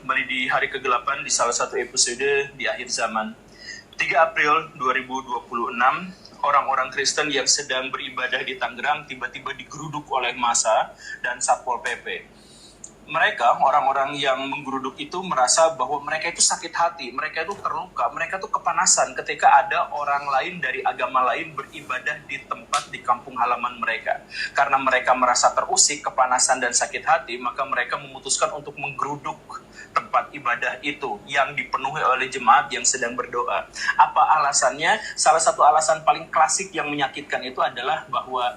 kembali di hari ke-8 di salah satu episode di akhir zaman. 3 April 2026, orang-orang Kristen yang sedang beribadah di Tangerang tiba-tiba digeruduk oleh massa dan Satpol PP. Mereka, orang-orang yang menggeruduk itu merasa bahwa mereka itu sakit hati, mereka itu terluka, mereka itu kepanasan ketika ada orang lain dari agama lain beribadah di tempat di kampung halaman mereka. Karena mereka merasa terusik, kepanasan dan sakit hati, maka mereka memutuskan untuk menggeruduk tempat ibadah itu yang dipenuhi oleh jemaat yang sedang berdoa. Apa alasannya? Salah satu alasan paling klasik yang menyakitkan itu adalah bahwa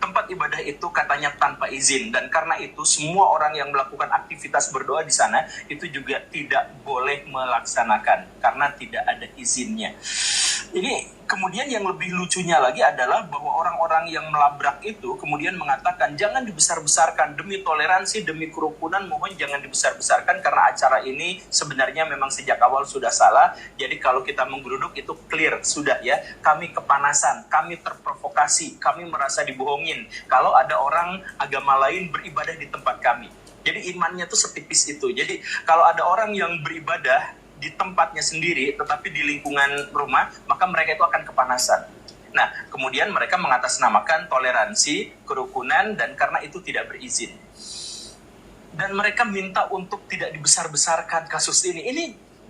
tempat ibadah itu katanya tanpa izin, dan karena itu semua orang yang melakukan aktivitas berdoa di sana itu juga tidak boleh melaksanakan karena tidak ada izinnya. Ini kemudian yang lebih lucunya lagi adalah bahwa orang-orang yang melabrak itu kemudian mengatakan jangan dibesar-besarkan, demi toleransi, demi kerukunan mohon jangan dibesar-besarkan karena acara ini sebenarnya memang sejak awal sudah salah. Jadi kalau kita menggeruduk itu clear, sudah ya, kami kepanasan, kami terprovokasi, kami merasa dibohongin kalau ada orang agama lain beribadah di tempat kami. Jadi imannya tuh setipis itu. Jadi kalau ada orang yang beribadah di tempatnya sendiri tetapi di lingkungan rumah, maka mereka itu akan kepanasan. Nah, kemudian mereka mengatasnamakan toleransi, kerukunan, dan karena itu tidak berizin. Dan mereka minta untuk tidak dibesar-besarkan kasus ini. Ini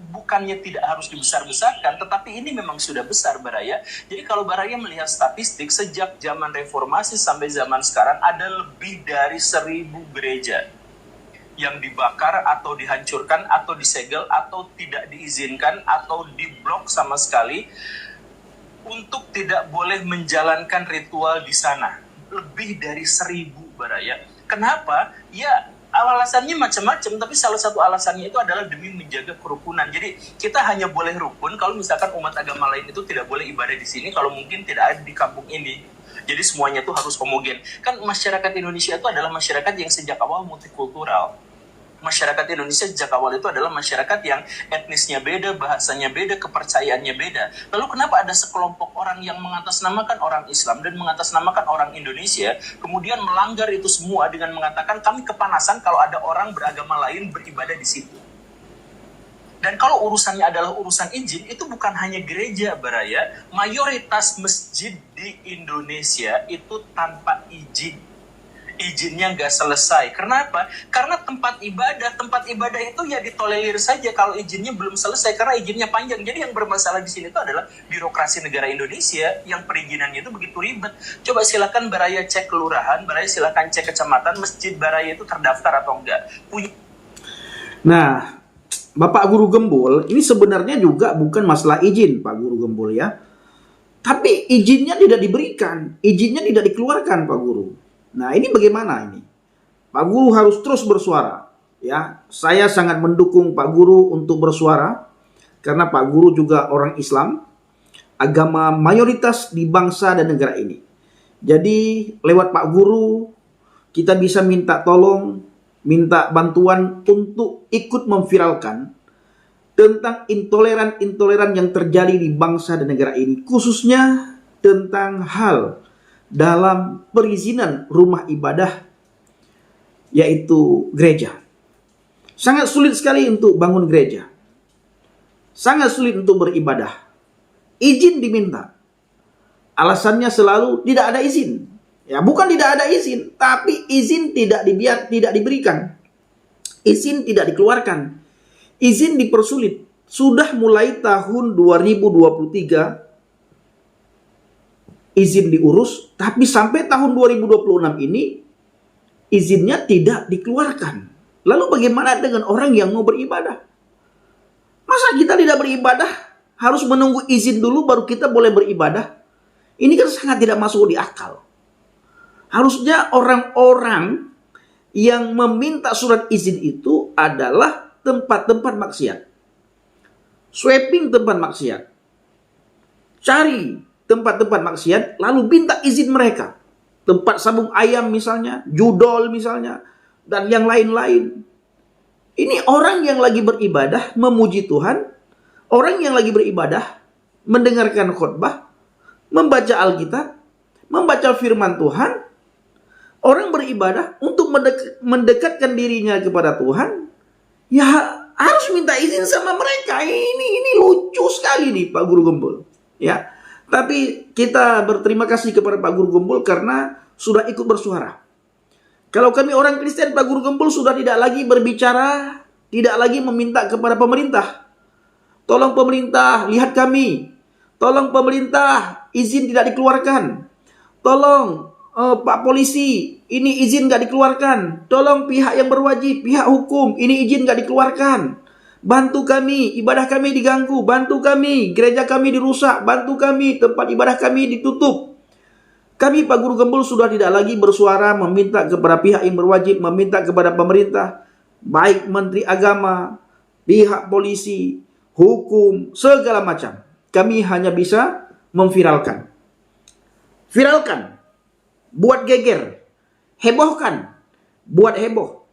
bukannya tidak harus dibesar-besarkan, tetapi ini memang sudah besar, Baraya. Jadi kalau Baraya melihat statistik, sejak zaman reformasi sampai zaman sekarang ada lebih dari 1.000 gereja yang dibakar atau dihancurkan atau disegel atau tidak diizinkan atau diblok sama sekali untuk tidak boleh menjalankan ritual di sana. Lebih dari 1.000, Baraya. Kenapa? Ya, alasannya macam-macam, tapi salah satu alasannya itu adalah demi menjaga kerukunan. Jadi kita hanya boleh rukun kalau misalkan umat agama lain itu tidak boleh ibadah di sini, kalau mungkin tidak ada di kampung ini. Jadi semuanya itu harus homogen. Kan masyarakat Indonesia itu adalah masyarakat yang sejak awal multikultural. Masyarakat Indonesia sejak awal itu adalah masyarakat yang etnisnya beda, bahasanya beda, kepercayaannya beda. Lalu kenapa ada sekelompok orang yang mengatasnamakan orang Islam dan mengatasnamakan orang Indonesia, kemudian melanggar itu semua dengan mengatakan kami kepanasan kalau ada orang beragama lain beribadah di situ. Dan kalau urusannya adalah urusan izin, itu bukan hanya gereja, Baraya. Mayoritas masjid di Indonesia itu tanpa izin. Izinnya nggak selesai. Kenapa? Karena tempat ibadah itu ya ditolerir saja kalau izinnya belum selesai, karena izinnya panjang. Jadi yang bermasalah di sini itu adalah birokrasi negara Indonesia yang perizinannya itu begitu ribet. Coba silakan Baraya cek kelurahan, Baraya silakan cek kecamatan, masjid Baraya itu terdaftar atau enggak. Nah, Bapak Guru Gembul, ini sebenarnya juga bukan masalah izin, Pak Guru Gembul ya. Tapi izinnya tidak diberikan, izinnya tidak dikeluarkan, Pak Guru. Nah, ini bagaimana ini? Pak Guru harus terus bersuara. Ya, saya sangat mendukung Pak Guru untuk bersuara karena Pak Guru juga orang Islam, agama mayoritas di bangsa dan negara ini. Jadi, lewat Pak Guru kita bisa minta tolong, minta bantuan untuk ikut memviralkan tentang intoleran yang terjadi di bangsa dan negara ini, khususnya tentang hal dalam perizinan rumah ibadah, yaitu gereja. Sangat sulit sekali untuk bangun gereja, sangat sulit untuk beribadah. Izin diminta, alasannya selalu tidak ada izin. Ya, bukan tidak ada izin, tapi izin tidak diberikan. Izin tidak dikeluarkan. Izin dipersulit. Sudah mulai tahun 2023 izin diurus, tapi sampai tahun 2026 ini izinnya tidak dikeluarkan. Lalu bagaimana dengan orang yang mau beribadah? Masa kita tidak beribadah harus menunggu izin dulu baru kita boleh beribadah? Ini kan sangat tidak masuk di akal. Harusnya orang-orang yang meminta surat izin itu adalah tempat-tempat maksiat. Sweeping tempat maksiat. Cari tempat-tempat maksiat lalu minta izin mereka. Tempat sabung ayam misalnya, judol misalnya, dan yang lain-lain. Ini orang yang lagi beribadah memuji Tuhan, orang yang lagi beribadah mendengarkan khotbah, membaca Alkitab, membaca firman Tuhan. Orang beribadah untuk mendekatkan dirinya kepada Tuhan, ya harus minta izin sama mereka. Ini lucu sekali nih Pak Guru Gembul. Ya, tapi kita berterima kasih kepada Pak Guru Gembul karena sudah ikut bersuara. Kalau kami orang Kristen, Pak Guru Gembul sudah tidak lagi berbicara, tidak lagi meminta kepada pemerintah. Tolong pemerintah, lihat kami. Tolong pemerintah, izin tidak dikeluarkan. Tolong Pak polisi, ini izin nggak dikeluarkan. Tolong pihak yang berwajib, pihak hukum, ini izin nggak dikeluarkan. Bantu kami, ibadah kami diganggu. Bantu kami, gereja kami dirusak. Bantu kami, tempat ibadah kami ditutup. Kami Pak Guru Gembul sudah tidak lagi bersuara meminta kepada pihak yang berwajib, meminta kepada pemerintah, baik Menteri Agama, pihak polisi, hukum, segala macam. Kami hanya bisa memviralkan. Viralkan, buat geger, hebohkan, buat heboh,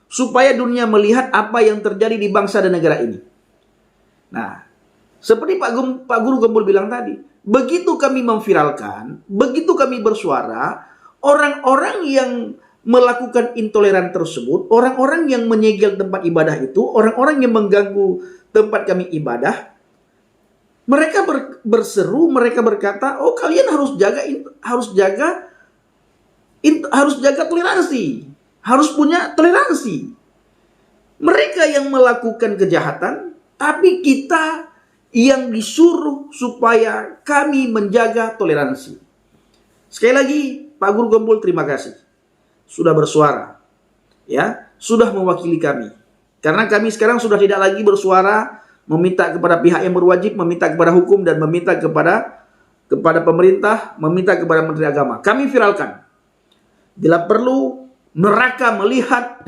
supaya dunia melihat apa yang terjadi di bangsa dan negara ini. Nah, seperti Pak Guru Gembul bilang tadi, begitu kami memviralkan, begitu kami bersuara, orang-orang yang melakukan intoleran tersebut, orang-orang yang menyegel tempat ibadah itu, orang-orang yang mengganggu tempat kami ibadah, mereka berseru, mereka berkata, oh kalian harus jaga toleransi, harus punya toleransi. Mereka yang melakukan kejahatan, tapi kita yang disuruh supaya kami menjaga toleransi. Sekali lagi, Pak Guru Gembul terima kasih sudah bersuara, ya, sudah mewakili kami. Karena kami sekarang sudah tidak lagi bersuara meminta kepada pihak yang berwajib, meminta kepada hukum, dan meminta kepada pemerintah, meminta kepada Menteri Agama. Kami viralkan. Bila perlu, neraka melihat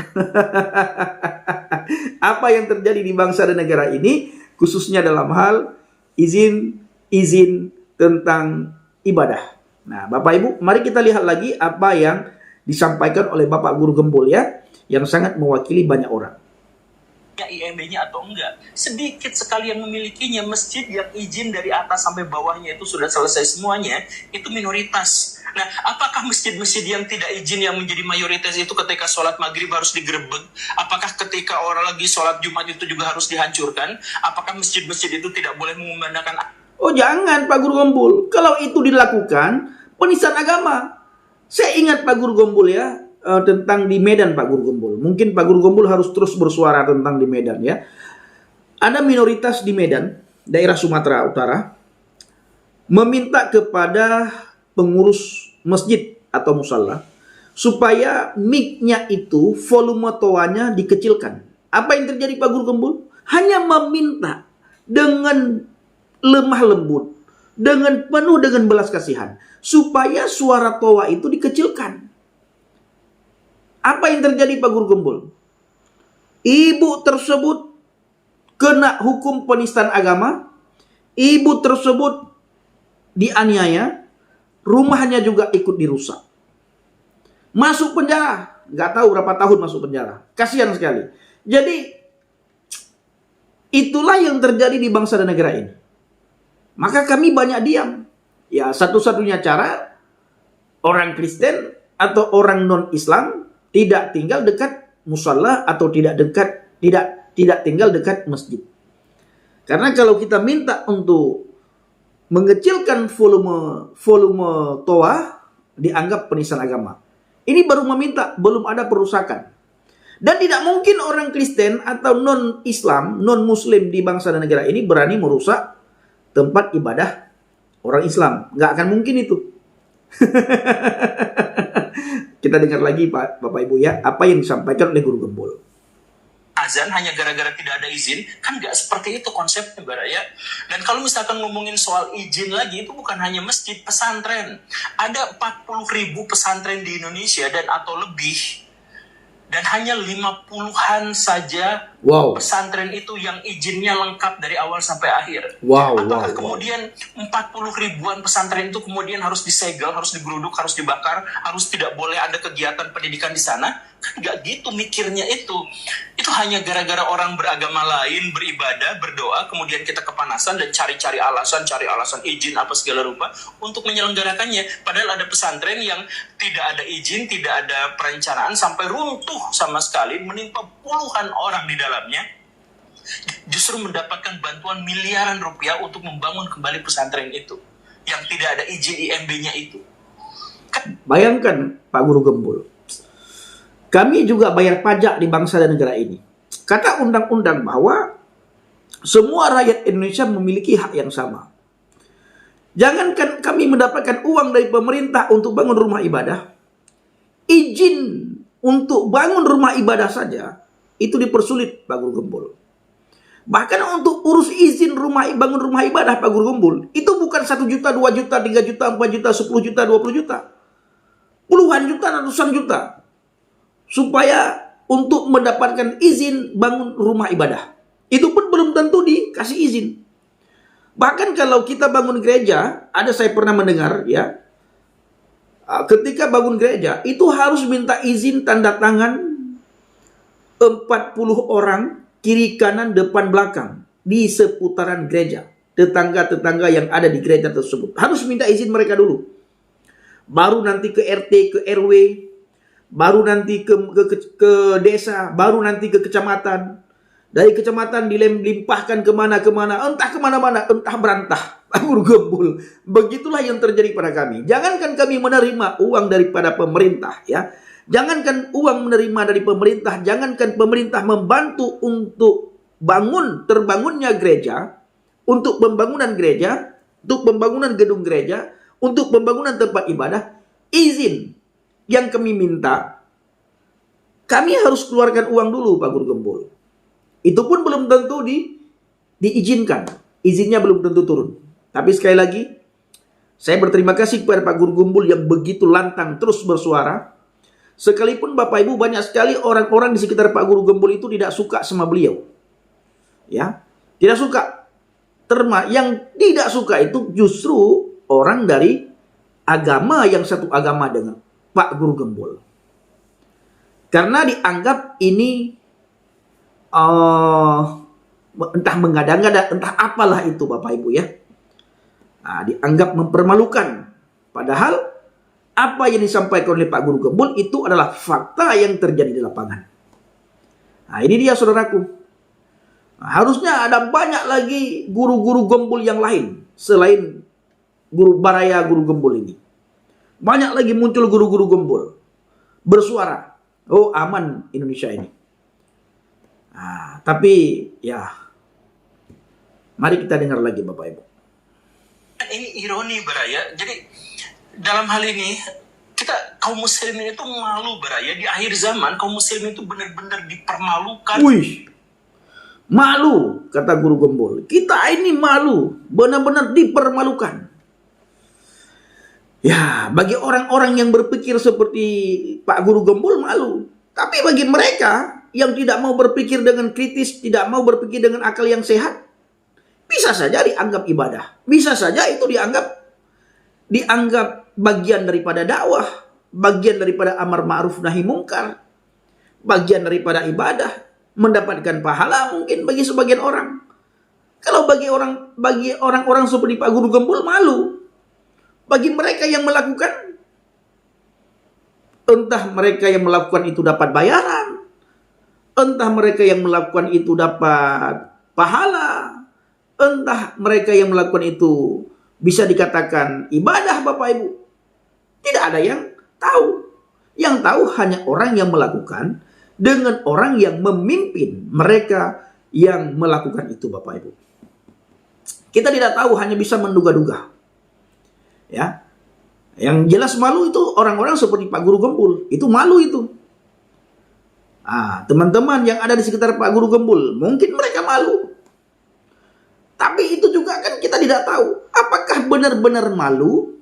apa yang terjadi di bangsa dan negara ini, khususnya dalam hal izin tentang ibadah. Nah, Bapak Ibu, mari kita lihat lagi apa yang disampaikan oleh Bapak Guru Gembul, ya, yang sangat mewakili banyak orang. IMB-nya atau enggak. Sedikit sekali yang memilikinya. Masjid yang izin dari atas sampai bawahnya itu sudah selesai semuanya, itu minoritas. Nah, apakah masjid-masjid yang tidak izin yang menjadi mayoritas itu ketika sholat maghrib harus digerebek? Apakah ketika orang lagi sholat Jumat itu juga harus dihancurkan? Apakah masjid-masjid itu tidak boleh mengumandangkan? Oh jangan Pak Guru Gembul. Kalau itu dilakukan, penistaan agama. Saya ingat Pak Guru Gembul, ya, tentang di Medan Pak Guru Gembul. Mungkin Pak Guru Gembul harus terus bersuara tentang di Medan, ya. Ada minoritas di Medan, daerah Sumatera Utara, meminta kepada pengurus masjid atau musalla supaya mic-nya itu volume toanya dikecilkan. Apa yang terjadi Pak Guru Gembul? Hanya meminta dengan lemah lembut, dengan penuh dengan belas kasihan, supaya suara toa itu dikecilkan. Apa yang terjadi Pak Guru Gembul? Ibu tersebut kena hukum penistaan agama. Ibu tersebut dianiaya. Rumahnya juga ikut dirusak. Masuk penjara. Nggak tahu berapa tahun masuk penjara. Kasihan sekali. Jadi itulah yang terjadi di bangsa dan negara ini. Maka kami banyak diam. Ya, satu-satunya cara orang Kristen atau orang non-Islam tidak tinggal dekat musalla atau tidak tinggal dekat masjid. Karena kalau kita minta untuk mengecilkan volume toa, dianggap penistaan agama. Ini baru meminta, belum ada perusakan. Dan tidak mungkin orang Kristen atau non-Islam, non-Muslim di bangsa dan negara ini berani merusak tempat ibadah orang Islam. Nggak akan mungkin itu. Kita dengar lagi Bapak Ibu, ya, apa yang disampaikan oleh Guru Gembul. Azan hanya gara-gara tidak ada izin, kan nggak seperti itu konsepnya, ya. Dan kalau misalkan ngomongin soal izin lagi, itu bukan hanya masjid, pesantren. Ada 40.000 pesantren di Indonesia dan atau lebih. Dan hanya 50-an saja pesantren itu yang izinnya lengkap dari awal sampai akhir. Apakah kemudian 40 ribuan pesantren itu kemudian harus disegel, harus digeruduk, harus dibakar, harus tidak boleh ada kegiatan pendidikan di sana? Kan nggak gitu mikirnya itu. Itu hanya gara-gara orang beragama lain beribadah, berdoa, kemudian kita kepanasan dan cari alasan izin apa segala rupa untuk menyelenggarakannya. Padahal ada pesantren yang tidak ada izin, tidak ada perencanaan, sampai runtuh sama sekali, menimpa puluhan orang di dalamnya, justru mendapatkan bantuan miliaran rupiah untuk membangun kembali pesantren itu yang tidak ada izin IMB-nya itu. Bayangkan Pak Guru Gembul, kami juga bayar pajak di bangsa dan negara ini. Kata undang-undang bahwa semua rakyat Indonesia memiliki hak yang sama. Jangankan kami mendapatkan uang dari pemerintah untuk bangun rumah ibadah, izin untuk bangun rumah ibadah saja itu dipersulit Pak Guru Gembul. Bahkan untuk urus izin bangun rumah ibadah Pak Guru Gembul, itu bukan 1 juta, 2 juta, 3 juta, 4 juta, 10 juta, 20 juta. Puluhan juta, ratusan juta. Supaya untuk mendapatkan izin bangun rumah ibadah. Itu pun belum tentu dikasih izin. Bahkan kalau kita bangun gereja, saya pernah mendengar ya, ketika bangun gereja, itu harus minta izin tanda tangan 40 orang, kiri kanan depan belakang, di seputaran gereja. Tetangga-tetangga yang ada di gereja tersebut. Harus minta izin mereka dulu. Baru nanti ke RT, ke RW, baru nanti ke desa, baru nanti ke kecamatan. Dari kecamatan dilimpahkan kemana-kemana, entah kemana-mana, entah berantah. Pak Guru Gembul, begitulah yang terjadi pada kami. Jangankan kami menerima uang daripada pemerintah, ya. Jangankan uang menerima dari pemerintah, jangankan pemerintah membantu untuk terbangunnya gereja, untuk pembangunan gereja, untuk pembangunan gedung gereja, untuk pembangunan tempat ibadah, izin yang kami minta, kami harus keluarkan uang dulu Pak Guru Gembul. Itu pun belum tentu diizinkan. Izinnya belum tentu turun. Tapi sekali lagi, saya berterima kasih kepada Pak Guru Gembul yang begitu lantang terus bersuara. Sekalipun Bapak Ibu banyak sekali orang-orang di sekitar Pak Guru Gembul itu tidak suka sama beliau. Ya, tidak suka. Yang tidak suka itu justru orang dari agama yang satu agama dengan Pak Guru Gembul. Karena dianggap ini entah mengada-ngada, entah apalah itu Bapak Ibu ya. Dianggap mempermalukan. Padahal apa yang disampaikan oleh Pak Guru Gembul itu adalah fakta yang terjadi di lapangan. Ini dia saudaraku. Harusnya ada banyak lagi guru-guru Gembul yang lain selain guru Baraya Guru Gembul ini. Banyak lagi muncul guru-guru Gembul bersuara. Oh, aman Indonesia ini. Tapi ya, mari kita dengar lagi Bapak Ibu. Ini ironi Baraya. Jadi dalam hal ini kita kaum muslimin itu malu Baraya. Di akhir zaman kaum muslimin itu benar-benar dipermalukan. Wih, malu kata Guru Gembul. Kita ini malu, benar-benar dipermalukan. Ya, bagi orang-orang yang berpikir seperti Pak Guru Gembul malu. Tapi bagi mereka yang tidak mau berpikir dengan kritis, tidak mau berpikir dengan akal yang sehat, bisa saja dianggap ibadah. Bisa saja itu dianggap bagian daripada dakwah, bagian daripada amar ma'ruf nahi mungkar, bagian daripada ibadah, mendapatkan pahala mungkin bagi sebagian orang. Kalau bagi orang-orang seperti Pak Guru Gembul malu. Bagi mereka yang melakukan, entah mereka yang melakukan itu dapat bayaran, entah mereka yang melakukan itu dapat pahala, entah mereka yang melakukan itu bisa dikatakan ibadah Bapak Ibu. Tidak ada yang tahu. Yang tahu hanya orang yang melakukan dengan orang yang memimpin mereka yang melakukan itu Bapak Ibu. Kita tidak tahu, hanya bisa menduga-duga. Ya, yang jelas malu itu orang-orang seperti Pak Guru Gembul. Itu malu itu. Teman-teman yang ada di sekitar Pak Guru Gembul, mungkin mereka malu. Tapi itu juga kan kita tidak tahu. Apakah benar-benar malu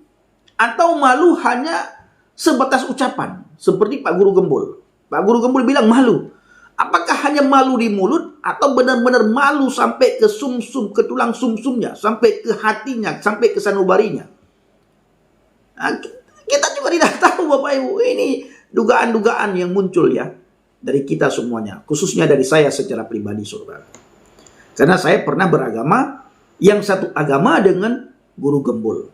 atau malu hanya sebatas ucapan seperti Pak Guru Gembul. Pak Guru Gembul bilang malu. Apakah hanya malu di mulut atau benar-benar malu sampai ke sumsum, ke tulang sumsumnya, sampai ke hatinya, sampai ke sanubarinya? Kita juga tidak tahu Bapak Ibu. Ini dugaan-dugaan yang muncul ya. dari kita semuanya, khususnya dari saya secara pribadi, saudara. Karena saya pernah beragama yang satu agama dengan guru gembul.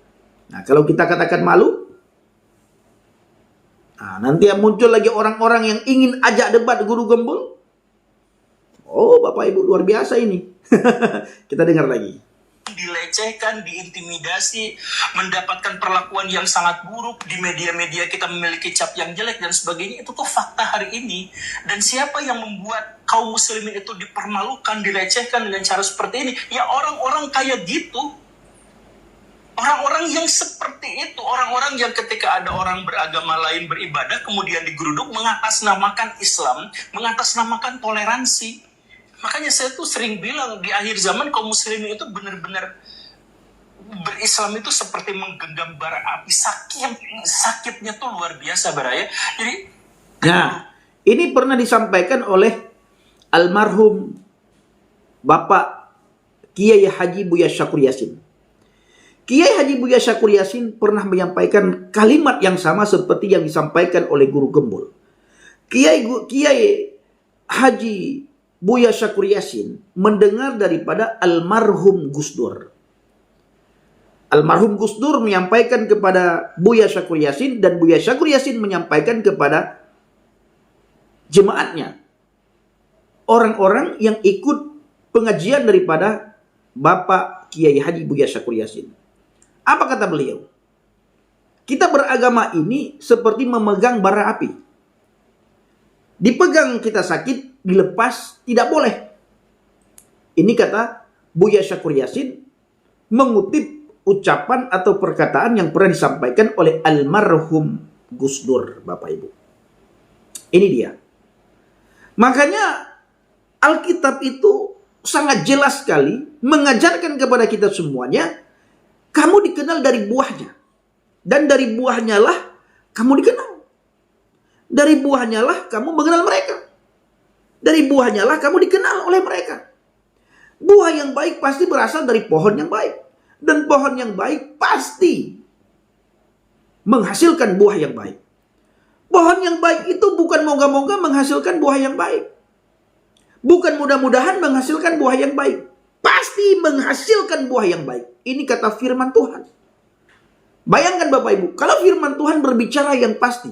Nah, kalau kita katakan malu, nah, nanti muncul lagi orang-orang yang ingin ajak debat guru gembul. Oh, Bapak Ibu, luar biasa ini. Kita dengar lagi. Dilecehkan, diintimidasi, mendapatkan perlakuan yang sangat buruk, di media-media kita memiliki cap yang jelek dan sebagainya. Itu tuh fakta hari ini. Dan siapa yang membuat kaum muslimin itu dipermalukan, dilecehkan dengan cara seperti ini? Ya orang-orang kayak gitu. Orang-orang yang seperti itu, orang-orang yang ketika ada orang beragama lain beribadah kemudian digeruduk, mengatasnamakan Islam, mengatasnamakan toleransi. Makanya saya tuh sering bilang di akhir zaman kaum muslimin itu benar-benar berislam itu seperti menggenggam bara api. Sakitnya tuh luar biasa, Baraya. Jadi, nah, ini pernah disampaikan oleh almarhum Bapak Kiai Haji Buya Syakur Yasin. Kiai Haji Buya Syakur Yasin pernah menyampaikan kalimat yang sama seperti yang disampaikan oleh guru gembul. Kiai Haji Buya Syakur Yasin mendengar daripada almarhum Gus Dur. Almarhum Gus Dur menyampaikan kepada Buya Syakur Yasin dan Buya Syakur Yasin menyampaikan kepada jemaatnya. Orang-orang yang ikut pengajian daripada Bapak Kiai Haji Buya Syakur Yasin. Apa kata beliau? Kita beragama ini seperti memegang bara api. Dipegang kita sakit, dilepas tidak boleh. Ini kata Buya Syakur Yasin mengutip ucapan atau perkataan yang pernah disampaikan oleh almarhum Gus Dur, Bapak Ibu. Ini dia. Makanya Alkitab itu sangat jelas sekali mengajarkan kepada kita semuanya, kamu dikenal dari buahnya. Dan dari buahnya lah kamu dikenal. Dari buahnya lah kamu mengenal mereka. Dari buahnya lah kamu dikenal oleh mereka. Buah yang baik pasti berasal dari pohon yang baik. Dan pohon yang baik pasti menghasilkan buah yang baik. Pohon yang baik itu bukan moga-moga menghasilkan buah yang baik. Bukan mudah-mudahan menghasilkan buah yang baik. Pasti menghasilkan buah yang baik. Ini kata firman Tuhan. Bayangkan Bapak Ibu, kalau firman Tuhan berbicara yang pasti.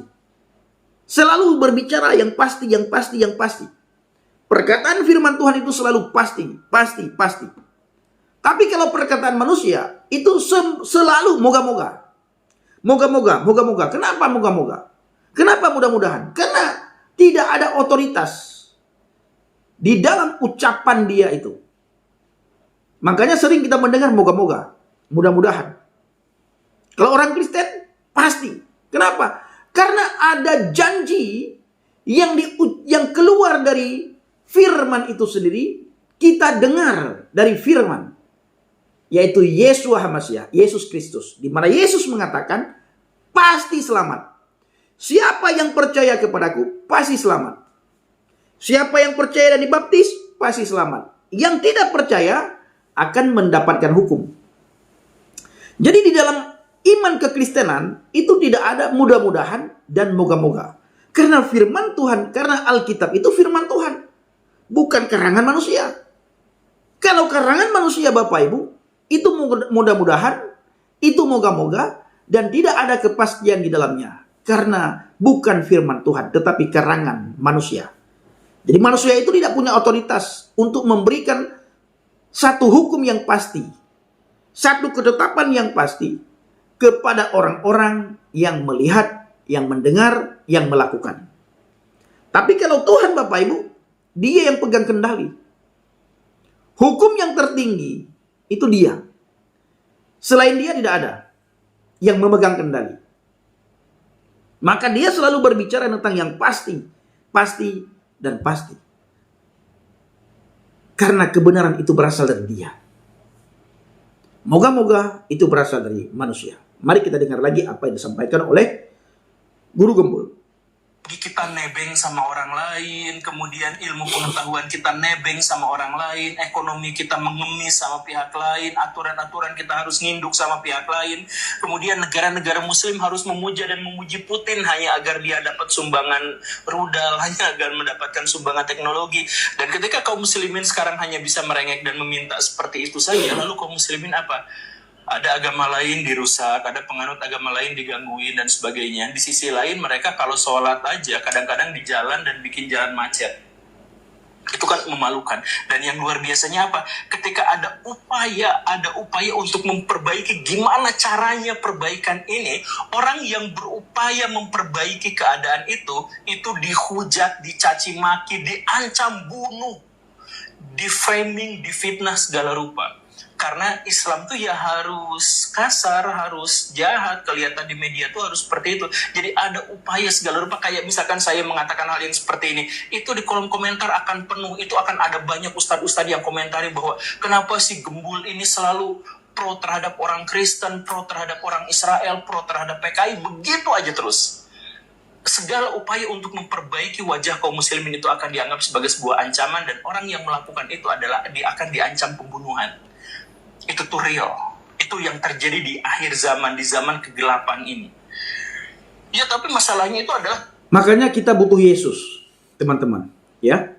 Selalu berbicara yang pasti, yang pasti, yang pasti. Perkataan firman Tuhan itu selalu pasti, pasti, pasti. Tapi kalau perkataan manusia itu selalu moga-moga. Moga-moga, moga-moga. Kenapa moga-moga? Kenapa mudah-mudahan? Karena tidak ada otoritas di dalam ucapan dia itu. Makanya sering kita mendengar moga-moga, mudah-mudahan. Kalau orang Kristen pasti. Kenapa? Karena ada janji yang keluar dari firman itu sendiri, kita dengar dari firman, yaitu Yeshua HaMashiach, Yesus Kristus, di mana Yesus mengatakan pasti selamat. Siapa yang percaya kepadaku pasti selamat. Siapa yang percaya dan dibaptis pasti selamat. Yang tidak percaya akan mendapatkan hukum. Jadi di dalam iman kekristenan itu tidak ada mudah-mudahan dan moga-moga. Karena firman Tuhan, karena Alkitab itu firman Tuhan. Bukan karangan manusia. Kalau karangan manusia Bapak Ibu, itu mudah-mudahan, itu moga-moga, dan tidak ada kepastian di dalamnya. Karena bukan firman Tuhan, tetapi karangan manusia. Jadi manusia itu tidak punya otoritas untuk memberikan satu hukum yang pasti. Satu ketetapan yang pasti kepada orang-orang yang melihat, yang mendengar, yang melakukan. Tapi kalau Tuhan Bapak Ibu, dia yang pegang kendali. Hukum yang tertinggi itu dia. Selain dia tidak ada yang memegang kendali. Maka dia selalu berbicara tentang yang pasti, pasti, dan pasti. Karena kebenaran itu berasal dari dia. Moga-moga itu berasal dari manusia. Mari kita dengar lagi apa yang disampaikan oleh Guru Gembul. kita nebeng sama orang lain, kemudian ilmu pengetahuan kita nebeng sama orang lain, ekonomi kita mengemis sama pihak lain, aturan-aturan kita harus nginduk sama pihak lain, kemudian negara-negara muslim harus memuja dan memuji Putin hanya agar dia dapat sumbangan rudal, hanya agar mendapatkan sumbangan teknologi. Dan ketika kaum muslimin sekarang hanya bisa merengek dan meminta seperti itu saja, lalu kaum muslimin apa? Ada agama lain dirusak, ada penganut agama lain digangguin dan sebagainya. Di sisi lain mereka kalau sholat aja kadang-kadang di jalan dan bikin jalan macet. Itu kan memalukan. Dan yang luar biasanya apa? Ketika ada upaya untuk memperbaiki gimana caranya perbaikan ini, orang yang berupaya memperbaiki keadaan itu dihujat, dicaci maki, diancam bunuh, diframing, difitnah segala rupa. Karena Islam tuh ya harus kasar, harus jahat, kelihatan di media tuh harus seperti itu. Jadi ada upaya segala rupa, kayak misalkan saya mengatakan hal yang seperti ini, itu di kolom komentar akan penuh, itu akan ada banyak ustadz-ustadz yang komentari bahwa kenapa si Gembul ini selalu pro terhadap orang Kristen, pro terhadap orang Israel, pro terhadap PKI, begitu aja terus. Segala upaya untuk memperbaiki wajah kaum muslimin itu akan dianggap sebagai sebuah ancaman, dan orang yang melakukan itu adalah akan diancam pembunuhan. Itu tuh real. Itu yang terjadi di akhir zaman, di zaman kegelapan ini. Ya, tapi masalahnya itu adalah, makanya kita butuh Yesus, teman-teman. Ya,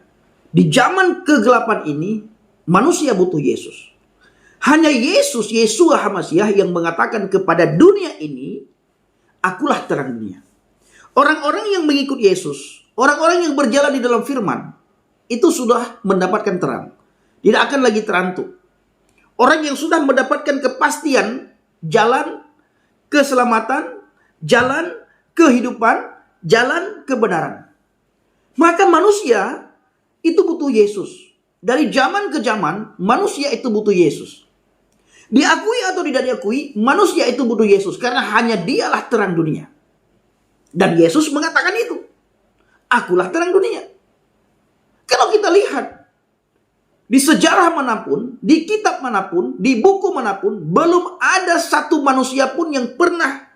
di zaman kegelapan ini manusia butuh Yesus. Hanya Yesus, Yeshua HaMashiach yang mengatakan kepada dunia ini, akulah terang dunia. Orang-orang yang mengikut Yesus, orang-orang yang berjalan di dalam firman, itu sudah mendapatkan terang. Tidak akan lagi terantuk. Orang yang sudah mendapatkan kepastian, jalan keselamatan, jalan kehidupan, jalan kebenaran. Maka manusia itu butuh Yesus. Dari zaman ke zaman, manusia itu butuh Yesus. Diakui atau tidak diakui, manusia itu butuh Yesus. Karena hanya dialah terang dunia. Dan Yesus mengatakan itu. Akulah terang dunia. Kalau kita lihat, di sejarah manapun, di kitab manapun, di buku manapun, belum ada satu manusia pun yang pernah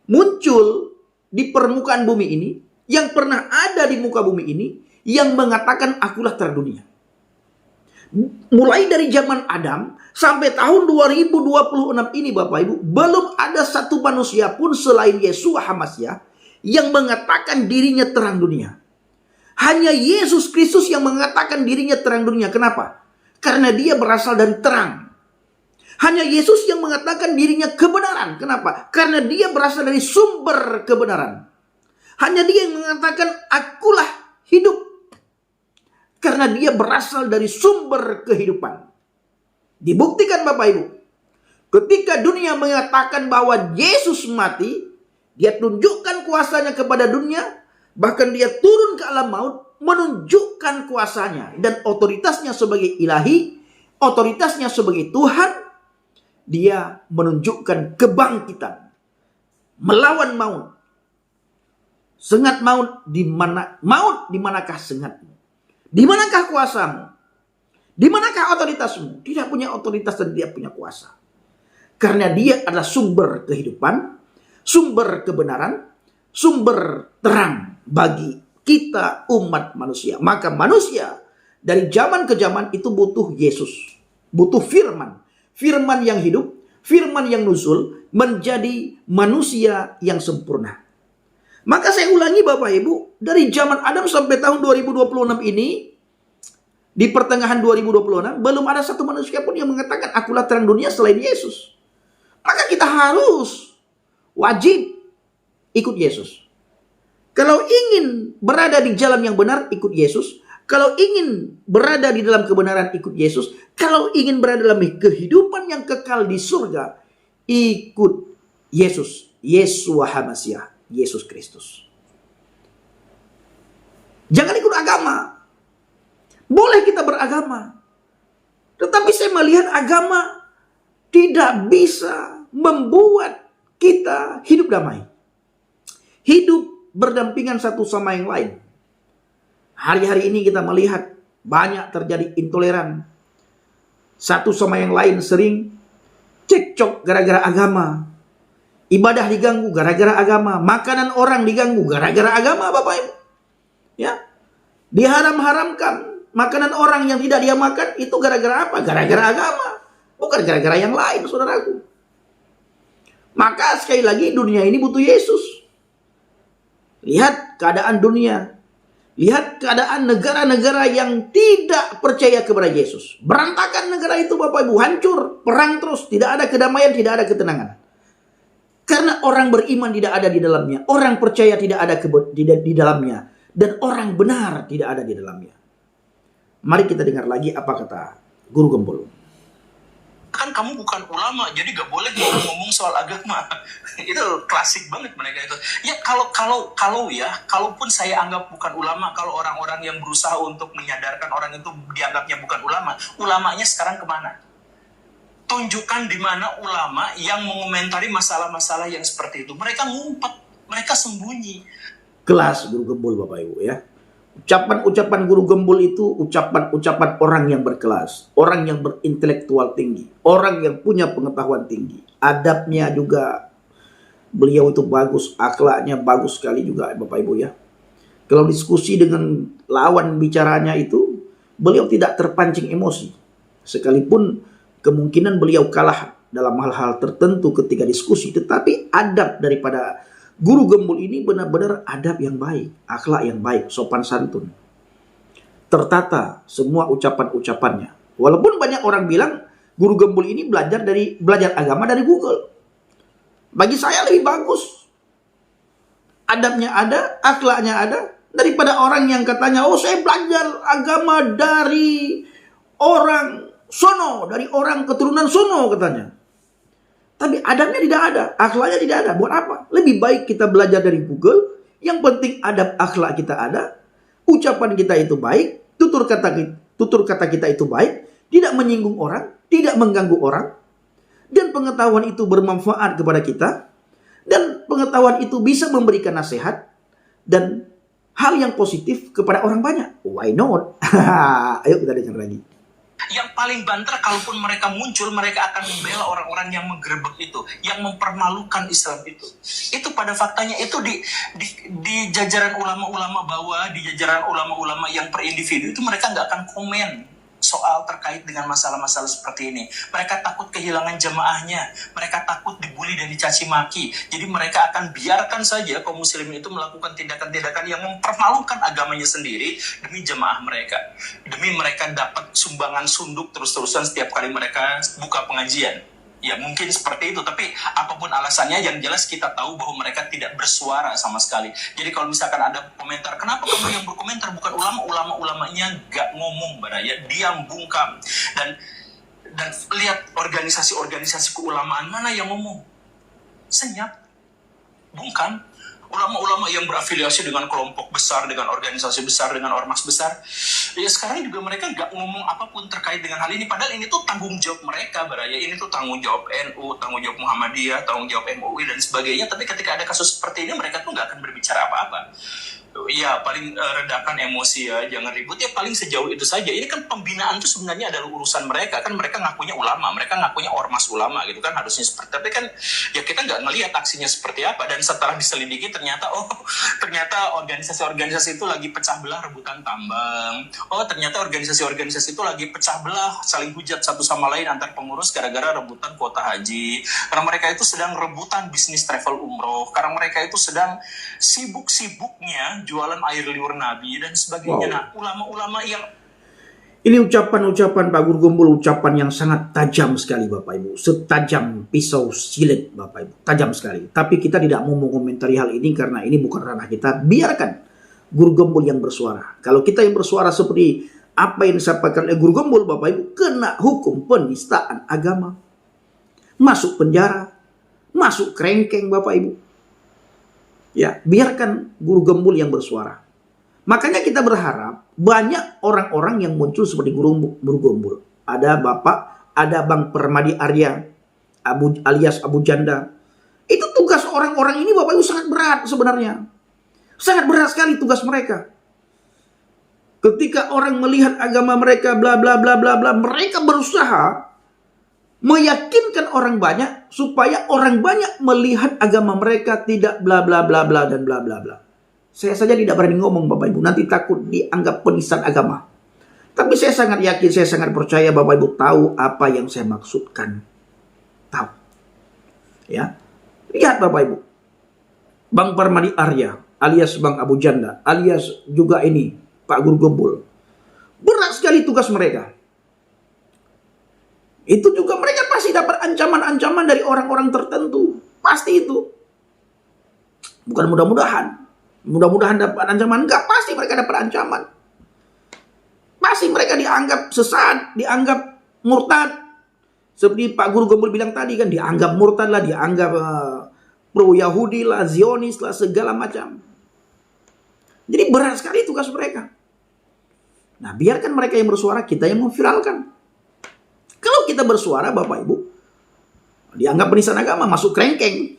muncul di permukaan bumi ini, yang pernah ada di muka bumi ini, yang mengatakan akulah terang dunia. Mulai dari zaman Adam sampai tahun 2026 ini Bapak Ibu, belum ada satu manusia pun selain Yeshua HaMashiach yang mengatakan dirinya terang dunia. Hanya Yesus Kristus yang mengatakan dirinya terang dunia. Kenapa? Karena dia berasal dari terang. Hanya Yesus yang mengatakan dirinya kebenaran. Kenapa? Karena dia berasal dari sumber kebenaran. Hanya dia yang mengatakan akulah hidup. Karena dia berasal dari sumber kehidupan. Dibuktikan Bapak Ibu. Ketika dunia mengatakan bahwa Yesus mati, dia tunjukkan kuasanya kepada dunia. Bahkan dia turun ke alam maut, menunjukkan kuasanya dan otoritasnya sebagai ilahi, otoritasnya sebagai Tuhan. Dia menunjukkan kebangkitan, melawan maut. Sengat maut, di manakah sengatmu? Di manakah kuasamu? Di manakah otoritasmu? Tidak punya otoritas dan tidak punya kuasa. Karena dia adalah sumber kehidupan, sumber kebenaran, sumber terang bagi kita umat manusia. Maka manusia dari zaman ke zaman itu butuh Yesus. Butuh firman. Firman yang hidup, firman yang nuzul menjadi manusia yang sempurna. Maka saya ulangi Bapak Ibu, dari zaman Adam sampai tahun 2026 ini, di pertengahan 2026, belum ada satu manusia pun yang mengatakan akulah terang dunia selain Yesus. Maka kita harus wajib ikut Yesus. Kalau ingin berada di jalan yang benar, ikut Yesus. Kalau ingin berada di dalam kebenaran, ikut Yesus. Kalau ingin berada dalam kehidupan yang kekal di surga, ikut Yesus. Yeshua HaMashiach, Yesus Kristus. Jangan ikut agama. Boleh kita beragama. Tetapi saya melihat agama tidak bisa membuat kita hidup damai. Hidup berdampingan satu sama yang lain. Hari-hari ini kita melihat banyak terjadi intoleran. Satu sama yang lain sering cekcok gara-gara agama. Ibadah diganggu gara-gara agama. Makanan orang diganggu gara-gara agama, Bapak Ibu. Ya. Diharam-haramkan makanan orang yang tidak dia makan itu gara-gara apa? Gara-gara agama. Bukan gara-gara yang lain, saudaraku. Maka sekali lagi dunia ini butuh Yesus. Lihat keadaan dunia. Lihat keadaan negara-negara yang tidak percaya kepada Yesus. Berantakan negara itu, Bapak Ibu. Hancur. Perang terus. Tidak ada kedamaian, tidak ada ketenangan. Karena orang beriman tidak ada di dalamnya. Orang percaya tidak ada di dalamnya. Dan orang benar tidak ada di dalamnya. Mari kita dengar lagi apa kata Guru Gembul. Kan kamu bukan ulama, jadi gak boleh ngomong soal agama. Itu klasik banget mereka itu. Ya kalaupun saya anggap bukan ulama, kalau orang-orang yang berusaha untuk menyadarkan orang itu dianggapnya bukan ulama, ulamanya sekarang kemana? Tunjukkan di mana ulama yang mengomentari masalah-masalah yang seperti itu. Mereka ngumpet, mereka sembunyi. Kelas Guru Gembul, Bapak Ibu ya. Ucapan-ucapan Guru Gembul itu ucapan-ucapan orang yang berkelas, orang yang berintelektual tinggi, orang yang punya pengetahuan tinggi. Adabnya juga beliau itu bagus, akhlaknya bagus sekali juga, Bapak Ibu ya. Kalau diskusi dengan lawan bicaranya itu, beliau tidak terpancing emosi. Sekalipun kemungkinan beliau kalah dalam hal-hal tertentu ketika diskusi, tetapi adab daripada Guru Gembul ini benar-benar adab yang baik, akhlak yang baik, sopan santun. Tertata semua ucapan-ucapannya. Walaupun banyak orang bilang Guru Gembul ini belajar agama dari Google. Bagi saya lebih bagus. Adabnya ada, akhlaknya ada, daripada orang yang katanya, oh saya belajar agama dari orang sono, dari orang keturunan sono katanya. Tapi adabnya tidak ada, akhlaknya tidak ada. Buat apa? Lebih baik kita belajar dari Google. Yang penting adab akhlak kita ada, ucapan kita itu baik, tutur kata kita itu baik, tidak menyinggung orang, tidak mengganggu orang, dan pengetahuan itu bermanfaat kepada kita, dan pengetahuan itu bisa memberikan nasihat dan hal yang positif kepada orang banyak. Why not? Ayo kita dengar lagi. Yang paling banter, kalaupun mereka muncul, mereka akan membela orang-orang yang menggerebek itu, yang mempermalukan Islam itu. Itu pada faktanya itu di jajaran ulama-ulama bawah, di jajaran ulama-ulama yang per individu itu mereka nggak akan komen soal terkait dengan masalah-masalah seperti ini. Mereka takut kehilangan jemaahnya, mereka takut dibully dan dicaci maki. Jadi mereka akan biarkan saja kaum muslimin itu melakukan tindakan-tindakan yang mempermalukan agamanya sendiri demi jemaah mereka. Demi mereka dapat sumbangan sunduk terus-terusan setiap kali mereka buka pengajian. Ya mungkin seperti itu, tapi apapun alasannya yang jelas kita tahu bahwa mereka tidak bersuara sama sekali. Jadi kalau misalkan ada komentar, kenapa kamu yang berkomentar bukan ulama? Ulama-ulamanya gak ngomong, ya diam bungkam. Dan lihat organisasi-organisasi keulamaan mana yang ngomong? Senyap, bungkam. Ulama-ulama yang berafiliasi dengan kelompok besar, dengan organisasi besar, dengan ormas besar, ya sekarang juga mereka nggak ngomong apapun terkait dengan hal ini. Padahal ini tuh tanggung jawab mereka, ya. Ini tuh tanggung jawab NU, tanggung jawab Muhammadiyah, tanggung jawab MUI dan sebagainya. Tapi ketika ada kasus seperti ini, mereka tuh nggak akan berbicara apa-apa. Ya paling redakan emosi ya, jangan ribut ya, paling sejauh itu saja. Ini kan pembinaan tuh sebenarnya adalah urusan mereka, kan mereka ngakunya ulama, mereka ngakunya ormas ulama gitu kan, harusnya seperti. Tapi kan ya kita nggak ngelihat aksinya seperti apa, dan setelah diselidiki ternyata organisasi-organisasi itu lagi pecah belah rebutan tambang. Ternyata organisasi-organisasi itu lagi pecah belah, saling hujat satu sama lain antar pengurus gara-gara rebutan kuota haji. Karena mereka itu sedang rebutan bisnis travel umroh, karena mereka itu sedang sibuk-sibuknya jualan air liur Nabi dan sebagainya. Wow. Nah, ulama-ulama yang ini ucapan-ucapan Pak Guru Gembul, ucapan yang sangat tajam sekali Bapak Ibu. Setajam pisau silet Bapak Ibu. Tajam sekali. Tapi kita tidak mau mengomentari hal ini karena ini bukan ranah kita. Biarkan Guru Gembul yang bersuara. Kalau kita yang bersuara seperti apa yang disampaikan oleh Guru Gembul Bapak Ibu, kena hukum penistaan agama. Masuk penjara. Masuk kerengkeng Bapak Ibu. Ya, biarkan Guru Gembul yang bersuara. Makanya kita berharap banyak orang-orang yang muncul seperti Guru Gembul. Ada Bapak, ada Bang Permadi Arya, alias Abu Janda. Itu tugas orang-orang ini Bapak Ibu sangat berat sebenarnya. Sangat berat sekali tugas mereka. Ketika orang melihat agama mereka bla bla bla bla bla, mereka berusaha meyakinkan orang banyak supaya orang banyak melihat agama mereka tidak bla bla bla bla dan bla bla bla. Saya saja tidak berani ngomong Bapak Ibu, nanti takut dianggap penistaan agama. Tapi saya sangat yakin, saya sangat percaya Bapak Ibu tahu apa yang saya maksudkan. Tahu. Ya. Lihat Bapak Ibu. Bang Parmadi Arya alias Bang Abu Janda alias juga ini Pak Guru Gembul. Berat sekali tugas mereka. Itu juga mereka pasti dapat ancaman-ancaman dari orang-orang tertentu. Pasti itu. Bukan mudah-mudahan. Mudah-mudahan dapat ancaman. Enggak, pasti mereka dapat ancaman. Pasti mereka dianggap sesat, dianggap murtad. Seperti Pak Guru Gembul bilang tadi kan, dianggap murtad lah, dianggap pro-Yahudi lah, Zionis lah, segala macam. Jadi berat sekali tugas mereka. Nah, biarkan mereka yang bersuara, kita yang memviralkan. Kalau kita bersuara, Bapak Ibu, dianggap penistaan agama, masuk kerengkeng.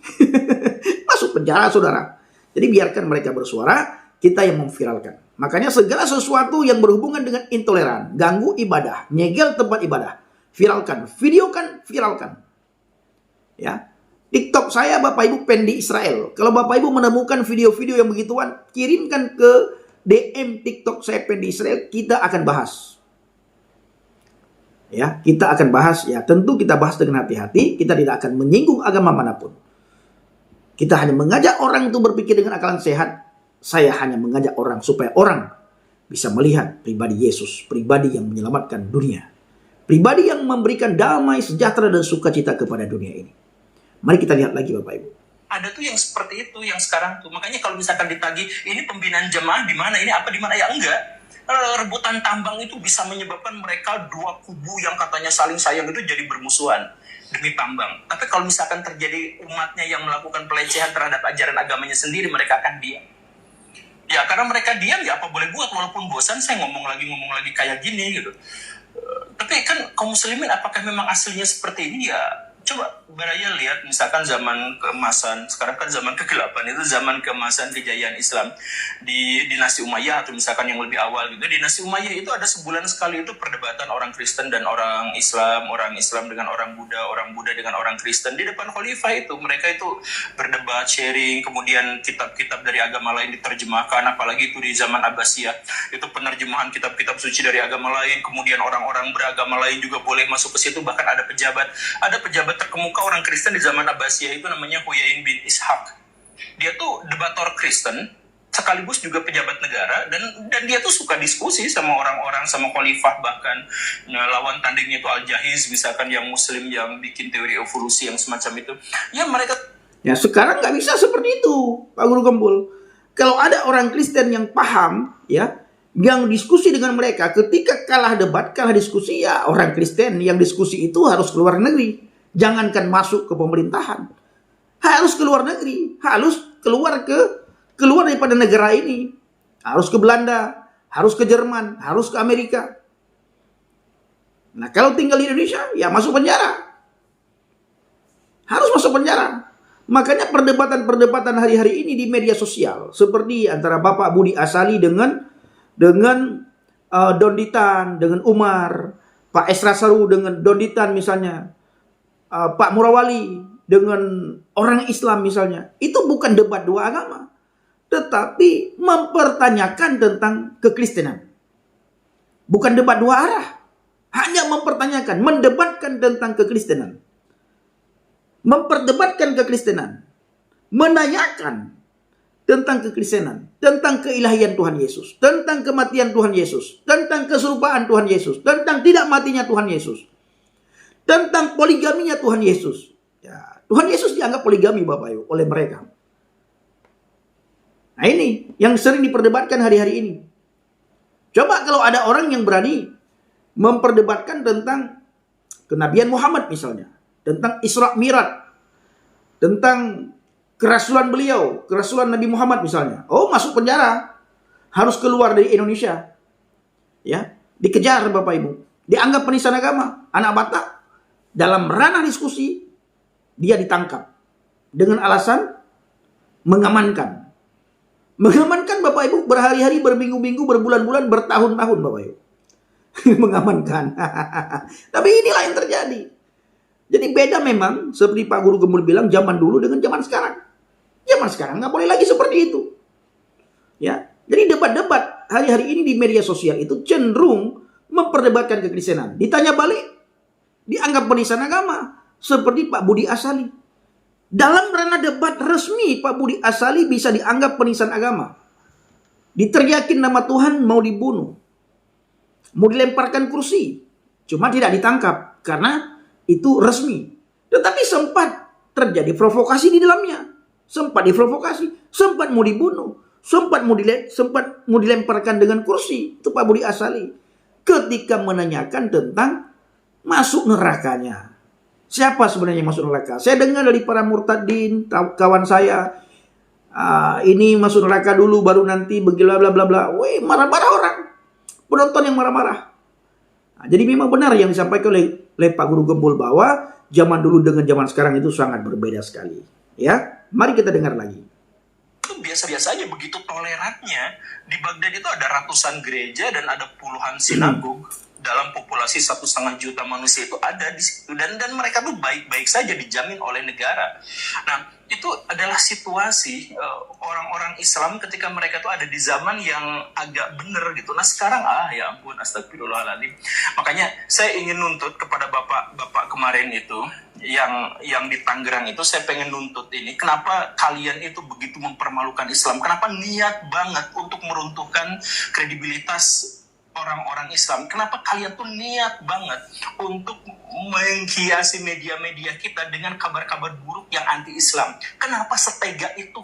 Masuk penjara, saudara. Jadi biarkan mereka bersuara, kita yang memviralkan. Makanya segala sesuatu yang berhubungan dengan intoleran, ganggu ibadah, nyegel tempat ibadah, viralkan, videokan, viralkan. Ya. TikTok saya Bapak Ibu Pendi Israel. Kalau Bapak Ibu menemukan video-video yang begituan, kirimkan ke DM TikTok saya Pendi Israel, kita akan bahas. Ya, kita akan bahas, ya tentu kita bahas dengan hati-hati, kita tidak akan menyinggung agama manapun. Kita hanya mengajak orang itu berpikir dengan akal sehat. Saya hanya mengajak orang supaya orang bisa melihat pribadi Yesus, pribadi yang menyelamatkan dunia. Pribadi yang memberikan damai, sejahtera dan sukacita kepada dunia ini. Mari kita lihat lagi Bapak Ibu. Ada tuh yang seperti itu yang sekarang tuh. Makanya kalau misalkan ditagih, ini pembinaan jemaah di mana, ini apa di mana, ya enggak. Rebutan tambang itu bisa menyebabkan mereka dua kubu yang katanya saling sayang itu jadi bermusuhan demi tambang. Tapi kalau misalkan terjadi umatnya yang melakukan pelecehan terhadap ajaran agamanya sendiri, mereka akan diam. Ya karena mereka diam, ya apa boleh buat, walaupun bosan saya ngomong lagi kayak gini gitu. Tapi kan kaum muslimin apakah memang aslinya seperti ini? Ya coba Baraya lihat misalkan zaman keemasan, sekarang kan zaman kegelapan, itu zaman keemasan kejayaan Islam di dinasti Umayyah atau misalkan yang lebih awal gitu. Dinasti Umayyah itu ada sebulan sekali itu perdebatan orang Kristen dan orang Islam dengan orang Buddha dengan orang Kristen di depan khalifah itu. Mereka itu berdebat, sharing, kemudian kitab-kitab dari agama lain diterjemahkan, apalagi itu di zaman Abbasiyah. Itu penerjemahan kitab-kitab suci dari agama lain, kemudian orang-orang beragama lain juga boleh masuk ke situ, bahkan ada pejabat terkemuka orang Kristen di zaman Abbasiyah itu namanya Huyain bin Ishaq. Dia tuh debator Kristen sekaligus juga pejabat negara dan dia tuh suka diskusi sama orang-orang, sama khalifah, bahkan lawan tandingnya itu Al-Jahiz misalkan yang muslim yang bikin teori evolusi yang semacam itu. Ya mereka sekarang nggak bisa seperti itu Pak Guru Gembul. Kalau ada orang Kristen yang paham ya, yang diskusi dengan mereka, ketika kalah debat, kalah diskusi, ya orang Kristen yang diskusi itu harus keluar negeri. Jangankan masuk ke pemerintahan, harus ke luar negeri, harus keluar daripada negara ini, harus ke Belanda, harus ke Jerman, harus ke Amerika. Nah kalau tinggal di Indonesia, ya masuk penjara, harus masuk penjara. Makanya perdebatan hari-hari ini di media sosial, seperti antara Bapak Budi Asali dengan Don Ditan, dengan Umar, Pak Esra Saru dengan Don Ditan misalnya, Pak Murawali dengan orang Islam misalnya, itu bukan debat dua agama, tetapi mempertanyakan tentang kekristenan. Bukan debat dua arah, hanya mempertanyakan, mendebatkan tentang kekristenan, memperdebatkan kekristenan, menanyakan tentang kekristenan, tentang keilahian Tuhan Yesus, tentang kematian Tuhan Yesus, tentang keserupaan Tuhan Yesus, tentang tidak matinya Tuhan Yesus, tentang poligaminya Tuhan Yesus. Ya, Tuhan Yesus dianggap poligami Bapak Ibu oleh mereka. Nah ini yang sering diperdebatkan hari-hari ini. Coba kalau ada orang yang berani memperdebatkan tentang kenabian Muhammad misalnya, tentang Isra Mi'raj, tentang kerasulan beliau, kerasulan Nabi Muhammad misalnya. Oh, masuk penjara. Harus keluar dari Indonesia. Ya, dikejar Bapak Ibu. Dianggap penistaan agama, anak Batak. Dalam ranah diskusi, dia ditangkap dengan alasan mengamankan. Mengamankan Bapak Ibu berhari-hari, berminggu-minggu, berbulan-bulan, bertahun-tahun Bapak Ibu. Mengamankan. Tapi inilah yang terjadi. Jadi beda memang, seperti Pak Guru Gembul bilang, zaman dulu dengan zaman sekarang. Zaman sekarang nggak boleh lagi seperti itu. Ya, jadi debat-debat hari-hari ini di media sosial itu cenderung memperdebatkan kekristenan. Ditanya balik, dianggap penistaan agama. Seperti Pak Budi Asali. Dalam ranah debat resmi, Pak Budi Asali bisa dianggap penistaan agama. Diteriakin nama Tuhan mau dibunuh. Mau dilemparkan kursi. Cuma tidak ditangkap karena itu resmi. Tetapi sempat terjadi provokasi di dalamnya. Sempat diprovokasi, sempat mau dibunuh, sempat mau dilemparkan dengan kursi. Itu Pak Budi Asali. Ketika menanyakan tentang masuk nerakanya. Siapa sebenarnya yang masuk neraka? Saya dengar dari para murtadin, kawan saya, ini masuk neraka dulu baru nanti bla bla bla bla. Weh, marah-marah orang. Penonton yang marah-marah. Nah, jadi memang benar yang disampaikan oleh Pak Guru Gembul bahwa zaman dulu dengan zaman sekarang itu sangat berbeda sekali. Ya, mari kita dengar lagi. Itu biasa-biasa aja, begitu tolerannya. Di Baghdad itu ada ratusan gereja dan ada puluhan sinagog. Dalam populasi 1,5 juta manusia itu ada di situ, dan mereka tuh baik-baik saja, dijamin oleh negara. Nah, itu adalah situasi orang-orang Islam ketika mereka tuh ada di zaman yang agak bener gitu. Nah sekarang ya ampun, astagfirullahaladzim. Makanya saya ingin nuntut kepada bapak kemarin itu yang di Tangerang itu, saya pengen nuntut ini. Kenapa kalian itu begitu mempermalukan Islam? Kenapa niat banget untuk meruntuhkan kredibilitas orang-orang Islam? Kenapa kalian tuh niat banget untuk menghiasi media-media kita dengan kabar-kabar buruk yang anti-Islam? Kenapa setega itu?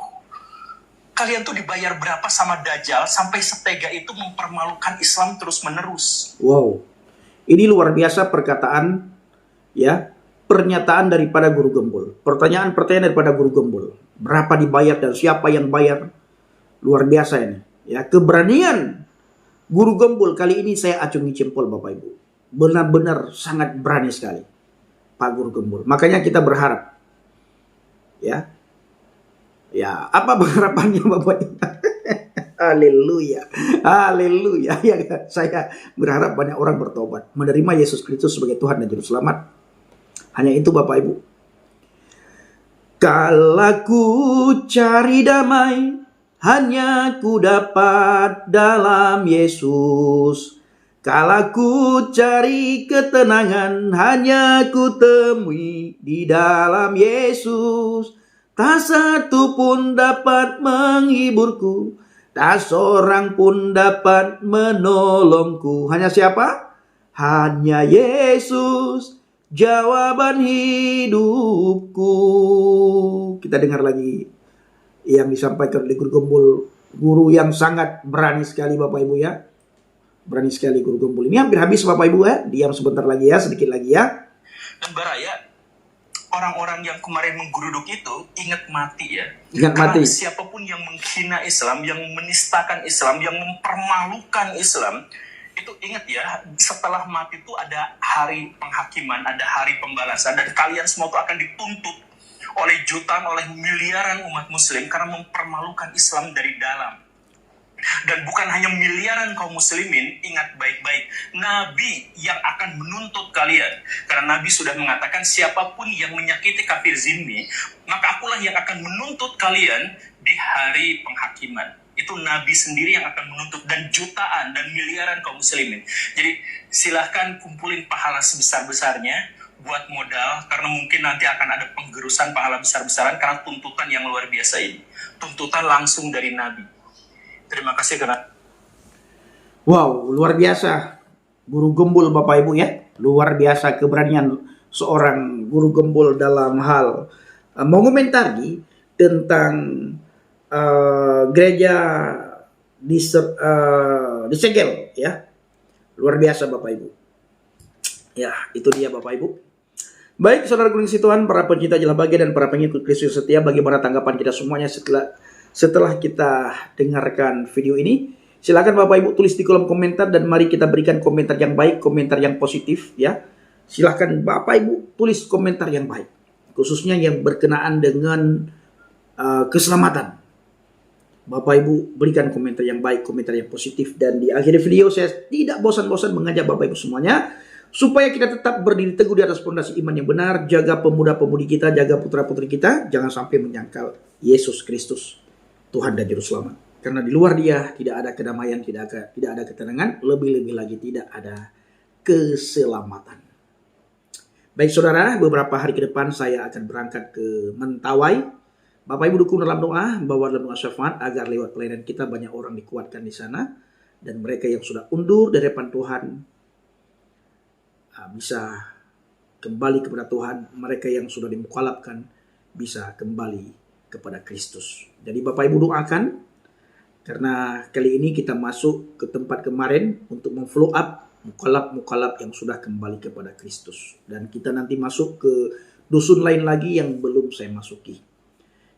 Kalian tuh dibayar berapa sama Dajjal sampai setega itu mempermalukan Islam terus-menerus? Wow, ini luar biasa perkataan, ya, pernyataan daripada Guru Gembul. Pertanyaan daripada Guru Gembul. Berapa dibayar dan siapa yang bayar? Luar biasa ini. Ya, keberanian Guru Gembul kali ini saya acungi jempol Bapak Ibu. Benar-benar sangat berani sekali Pak Guru Gembul. Makanya kita berharap. Ya. Ya, apa pengharapannya Bapak Ibu? Haleluya. Haleluya. Ya, saya berharap banyak orang bertobat, menerima Yesus Kristus sebagai Tuhan dan Juru Selamat. Hanya itu Bapak Ibu. Kalau ku cari damai, hanya ku dapat dalam Yesus. Kalau ku cari ketenangan, hanya ku temui di dalam Yesus. Tak satu pun dapat menghiburku, tak seorang pun dapat menolongku. Hanya siapa? Hanya Yesus, jawaban hidupku. Kita dengar lagi yang disampaikan oleh Guru Gembul, guru yang sangat berani sekali Bapak Ibu ya. Berani sekali Guru Gembul. Ini hampir habis Bapak Ibu ya. Diam sebentar lagi ya, sedikit lagi ya. Dan Baraya, orang-orang yang kemarin menggeruduk itu ingat mati ya. Ingat karena mati. Siapapun yang menghina Islam, yang menistakan Islam, yang mempermalukan Islam, itu ingat ya, setelah mati itu ada hari penghakiman, ada hari pembalasan, dan kalian semua itu akan dituntut oleh jutaan, oleh miliaran umat muslim karena mempermalukan Islam dari dalam. Dan bukan hanya miliaran kaum muslimin, ingat baik-baik, Nabi yang akan menuntut kalian. Karena Nabi sudah mengatakan, siapapun yang menyakiti kafir zimmi, maka akulah yang akan menuntut kalian di hari penghakiman. Itu Nabi sendiri yang akan menuntut, dan jutaan dan miliaran kaum muslimin. Jadi silahkan kumpulin pahala sebesar-besarnya buat modal, karena mungkin nanti akan ada penggerusan pahala besar-besaran karena tuntutan yang luar biasa ini. Tuntutan langsung dari Nabi. Terima kasih karena... Wow, luar biasa Guru Gembul Bapak Ibu ya. Luar biasa keberanian seorang Guru Gembul dalam hal mengomentari tentang gereja disegel ya. Luar biasa Bapak Ibu. Ya, itu dia Bapak Ibu. Baik, saudara kekasih Tuhan, para pencinta Jelah Bahagia dan para pengikut Kristus setia, bagaimana tanggapan kita semuanya setelah kita dengarkan video ini? Silakan Bapak Ibu tulis di kolom komentar dan mari kita berikan komentar yang baik, komentar yang positif ya. Silakan Bapak Ibu tulis komentar yang baik, khususnya yang berkenaan dengan keselamatan. Bapak Ibu berikan komentar yang baik, komentar yang positif, dan di akhir video saya tidak bosan-bosan mengajak Bapak Ibu semuanya supaya kita tetap berdiri teguh di atas pondasi iman yang benar, jaga pemuda-pemudi kita, jaga putra-putri kita, jangan sampai menyangkal Yesus Kristus, Tuhan dan Juru Selamat. Karena di luar Dia tidak ada kedamaian, tidak ada ketenangan, lebih-lebih lagi tidak ada keselamatan. Baik saudara, beberapa hari ke depan saya akan berangkat ke Mentawai. Bapak Ibu dukung dalam doa, bawa dalam doa syafaat agar lewat pelayanan kita banyak orang dikuatkan di sana, dan mereka yang sudah undur dari hadapan Tuhan bisa kembali kepada Tuhan, mereka yang sudah dimukalafkan bisa kembali kepada Kristus. Jadi Bapak Ibu doakan, karena kali ini kita masuk ke tempat kemarin untuk memfollow up mukalaf yang sudah kembali kepada Kristus, dan kita nanti masuk ke dusun lain lagi yang belum saya masuki.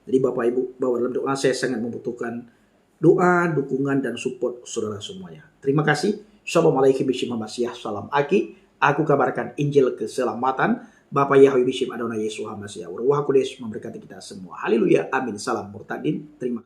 Jadi Bapak Ibu, bahwa dalam doa saya sangat membutuhkan doa, dukungan, dan support saudara semuanya. Terima kasih. Assalamualaikum warahmatullahi wabarakatuh. Salam Aki. Aku kabarkan Injil keselamatan. Bapak Yahweh Bishim Adonai Yesus HaMashiach. Ruh Kudus memberkati kita semua. Haleluya. Amin. Salam murtadin. Terima kasih.